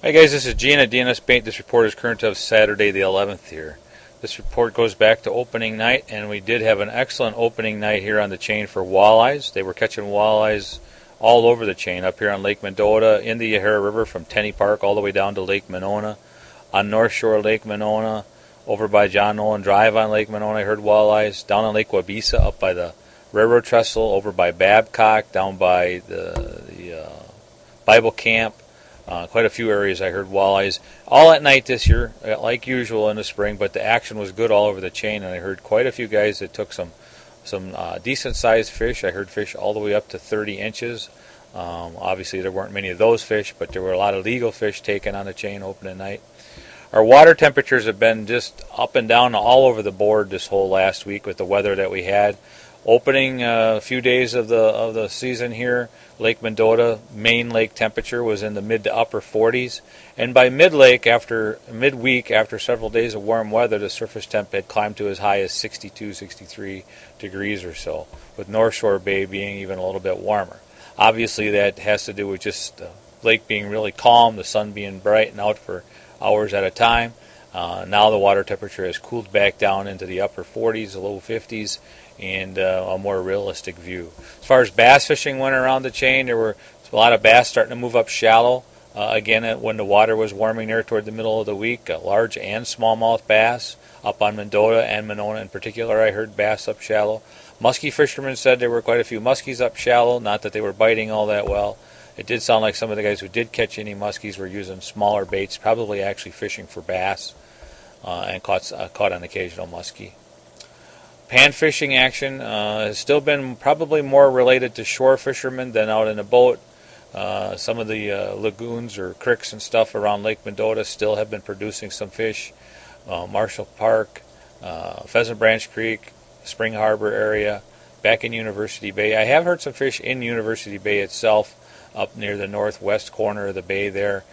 Hi guys, this is Gene at DNS Bait. This report is current of Saturday the 11th here. This report goes back to opening night, and we did have an excellent opening night here on the chain for walleyes. They were catching walleyes all over the chain, up here on Lake Mendota, in the Yahara River from Tenney Park all the way down to Lake Monona, on North Shore Lake Monona, over by John Nolan Drive on Lake Monona I heard walleyes, down on Lake Wabisa up by the railroad trestle, over by Babcock, down by the Bible camp. Quite a few areas I heard walleyes. All at night this year, like usual in the spring, but the action was good all over the chain, and I heard quite a few guys that took some decent-sized fish. I heard fish all the way up to 30 inches. Obviously, there weren't many of those fish, but there were a lot of legal fish taken on the chain opening night. Our water temperatures have been just up and down all over the board this whole last week with the weather that we had. Opening a few days of the season here, Lake Mendota main lake temperature was in the mid to upper 40s, and by midweek after several days of warm weather, the surface temp had climbed to as high as 62, 63 degrees or so, with North Shore Bay being even a little bit warmer. Obviously, that has to do with just the lake being really calm, the sun being bright and out for hours at a time. Now the water temperature has cooled back down into the upper 40s, the low 50s, and a more realistic view. As far as bass fishing went around the chain, there were a lot of bass starting to move up shallow. Again, when the water was warming there toward the middle of the week, large and smallmouth bass up on Mendota and Monona in particular, I heard bass up shallow. Muskie fishermen said there were quite a few muskies up shallow, not that they were biting all that well. It did sound like some of the guys who did catch any muskies were using smaller baits, probably actually fishing for bass, and caught an occasional muskie. Pan fishing action has still been probably more related to shore fishermen than out in a boat. Some of the lagoons or creeks and stuff around Lake Mendota still have been producing some fish. Marshall Park, Pheasant Branch Creek, Spring Harbor area, back in University Bay. I have heard some fish in University Bay itself, up near the northwest corner of the bay there.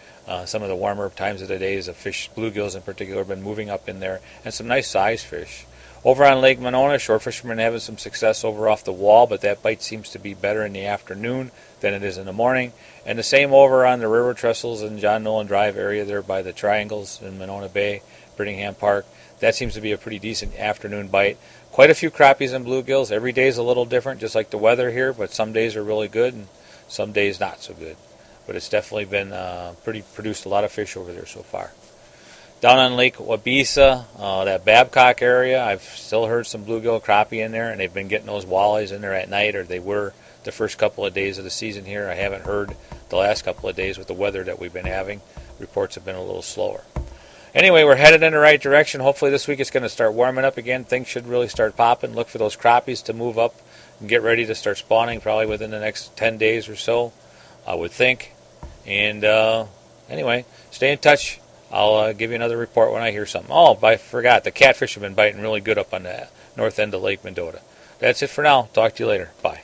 Some of the warmer times of the days, the fish, bluegills in particular, have been moving up in there, and some nice size fish. Over on Lake Monona, shore fishermen having some success over off the wall, but that bite seems to be better in the afternoon than it is in the morning. And the same over on the railroad trestles in John Nolan Drive area there by the triangles in Monona Bay, Brittingham Park. That seems to be a pretty decent afternoon bite. Quite a few crappies and bluegills. Every day is a little different, just like the weather here, but some days are really good and some days not so good. But it's definitely been produced a lot of fish over there so far. Down on Lake Wabisa, that Babcock area, I've still heard some bluegill crappie in there, and they've been getting those walleyes in there at night, or they were the first couple of days of the season here. I haven't heard the last couple of days with the weather that we've been having. Reports have been a little slower. Anyway, we're headed in the right direction. Hopefully this week it's going to start warming up again. Things should really start popping. Look for those crappies to move up and get ready to start spawning probably within the next 10 days or so, I would think. And anyway, stay in touch. I'll give you another report when I hear something. Oh, I forgot. The catfish have been biting really good up on the north end of Lake Mendota. That's it for now. Talk to you later. Bye.